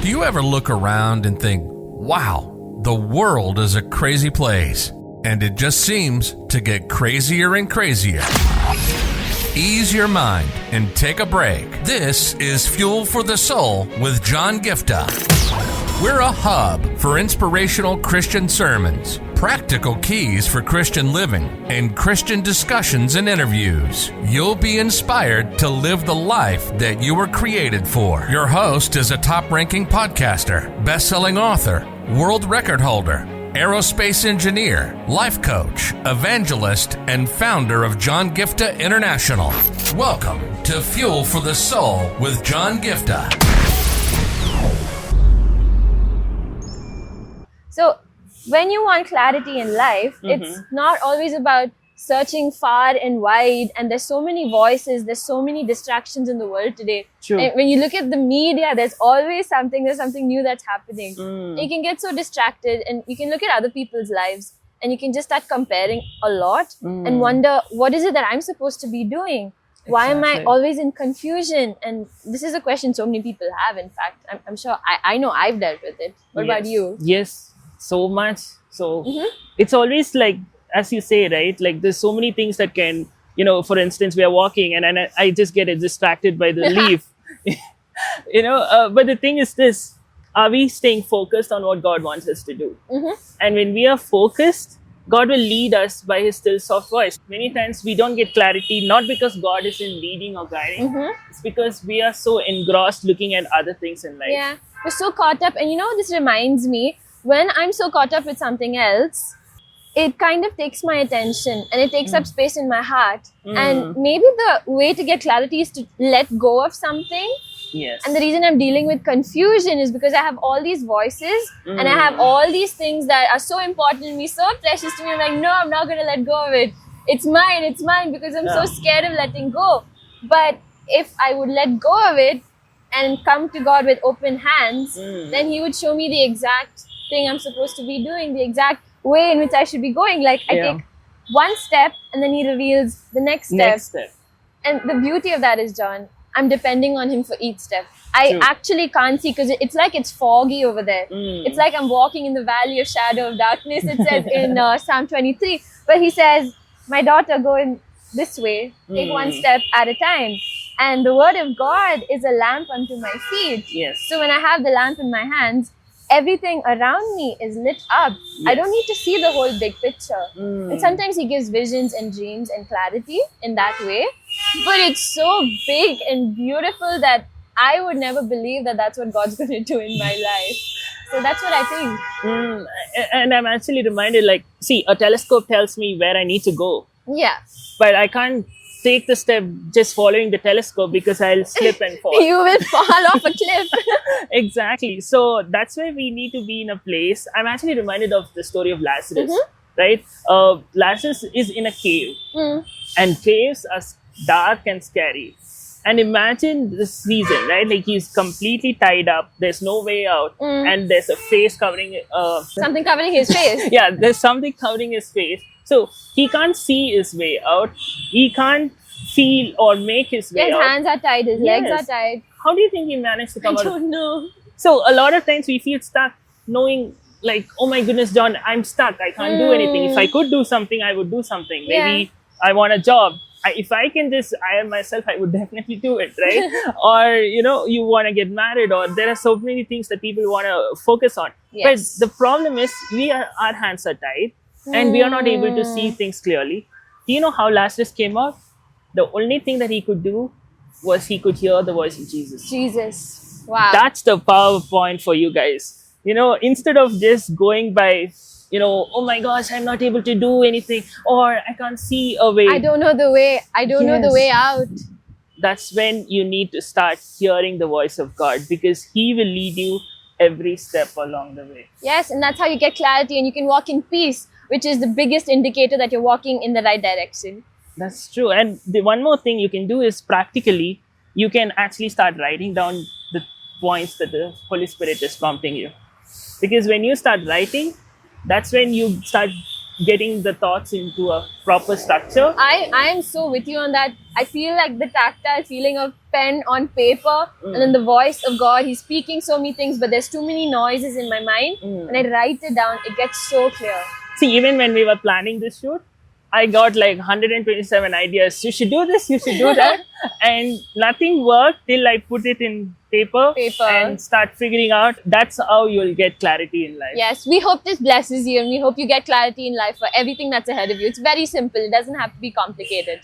Do you ever look around and think, wow, the world is a crazy place, and it just seems to get crazier and crazier? Ease your mind and take a break. This is Fuel for the Soul with John Gifta. We're a hub for inspirational Christian sermons, practical keys for Christian living, and Christian discussions and interviews. You'll be inspired to live the life that you were created for. Your host is a top-ranking podcaster, best-selling author, world record holder, aerospace engineer, life coach, evangelist, and founder of John Gifta International. Welcome to Fuel for the Soul with John Gifta. So, when you want clarity in life, it's not always about searching far and wide, and there's so many voices, there's so many distractions in the world today. True. And when you look at the media, there's something new that's happening. You can get so distracted, and you can look at other people's lives, and you can just start comparing a lot and wonder, what is it that I'm supposed to be doing? Why am I always in confusion? And this is a question so many people have, in fact. I'm sure, I know I've dealt with it. What about you? Yes. So much. So it's always like, as you say, right? Like there's so many things that can, for instance, we are walking and I just get distracted by the leaf, but the thing is this, are we staying focused on what God wants us to do? And when we are focused, God will lead us by his still soft voice. Many times we don't get clarity, not because God isn't leading or guiding. It's because we are so engrossed looking at other things in life. Yeah, we're so caught up. And this reminds me, when I'm so caught up with something else, it kind of takes my attention and it takes up space in my heart. And maybe the way to get clarity is to let go of something. Yes. And the reason I'm dealing with confusion is because I have all these voices and I have all these things that are so important to me, so precious to me. I'm like, no, I'm not going to let go of it. It's mine because I'm so scared of letting go. But if I would let go of it and come to God with open hands, then he would show me the exact thing I'm supposed to be doing, the exact way in which I should be going. Like I take one step and then he reveals the next step. And the beauty of that is, John, I'm depending on him for each step. I actually can't see because it's like it's foggy over there. It's like I'm walking in the valley of shadow of darkness, it says in Psalm 23. But he says, my daughter, go in this way, take one step at a time. And the word of God is a lamp unto my feet. Yes. So when I have the lamp in my hands, everything around me is lit up. I don't need to see the whole big picture. And sometimes he gives visions and dreams and clarity in that way. But it's so big and beautiful that I would never believe that that's what God's going to do in my life. So that's what I think. And I'm actually reminded, a telescope tells me where I need to go. Yeah. But I can't take the step just following the telescope because I'll slip and fall. You will fall off a cliff. Exactly. So that's where we need to be in a place. I'm actually reminded of the story of Lazarus, right? Lazarus is in a cave and caves are dark and scary. And imagine the season, right? Like he's completely tied up. There's no way out. And there's a face covering... something covering his face. Yeah, there's something covering his face. So he can't see his way out. He can't feel or make his way out. His hands are tied. His legs are tied. How do you think he managed to come out? I don't know. So a lot of times we feel stuck knowing oh my goodness, John, I'm stuck. I can't do anything. If I could do something, I would do something. Maybe I want a job. If I can just iron myself, I would definitely do it, right? Or, you want to get married, or there are so many things that people want to focus on. Yes. But the problem is our hands are tied and we are not able to see things clearly. Do you know how Lazarus came out? The only thing that he could do was he could hear the voice of Jesus. Jesus. Wow. That's the PowerPoint for you guys. Instead of just going by... oh my gosh, I'm not able to do anything, or I can't see a way. I don't know the way. I don't know the way out. That's when you need to start hearing the voice of God, because he will lead you every step along the way. Yes, and that's how you get clarity and you can walk in peace, which is the biggest indicator that you're walking in the right direction. That's true. And the one more thing you can do is practically, you can actually start writing down the points that the Holy Spirit is prompting you. Because when you start writing, that's when you start getting the thoughts into a proper structure. I am so with you on that. I feel like the tactile feeling of pen on paper and then the voice of God. He's speaking so many things, but there's too many noises in my mind. When I write it down, it gets so clear. See, even when we were planning this shoot, I got like 127 ideas. You should do this, you should do that. And nothing worked till I put it in paper and start figuring out. That's how you'll get clarity in life. Yes, we hope this blesses you and we hope you get clarity in life for everything that's ahead of you. It's very simple. It doesn't have to be complicated.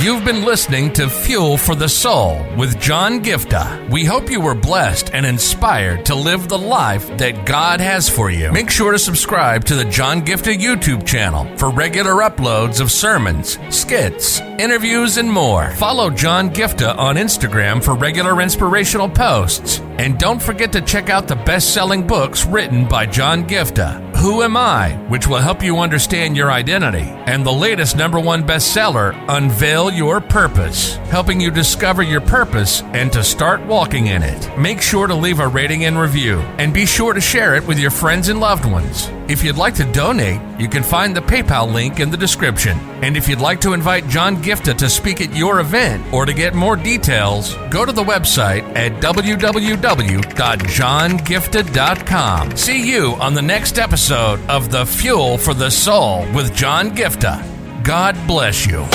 You've been listening to Fuel for the Soul with John Gifta. We hope you were blessed and inspired to live the life that God has for you. Make sure to subscribe to the John Gifta YouTube channel for regular uploads of sermons, skits, interviews, and more. Follow John Gifta on Instagram for regular inspirational posts. And don't forget to check out the best-selling books written by John Gifta, Who Am I?, which will help you understand your identity, and the latest #1 bestseller, Unveil Your Purpose, helping you discover your purpose and to start walking in it. Make sure to leave a rating and review, and be sure to share it with your friends and loved ones. If you'd like to donate, you can find the PayPal link in the description. And if you'd like to invite John Gifta to speak at your event or to get more details, go to the website at www.johngifta.com. See you on the next episode of The Fuel for the Soul with John Gifta. God bless you.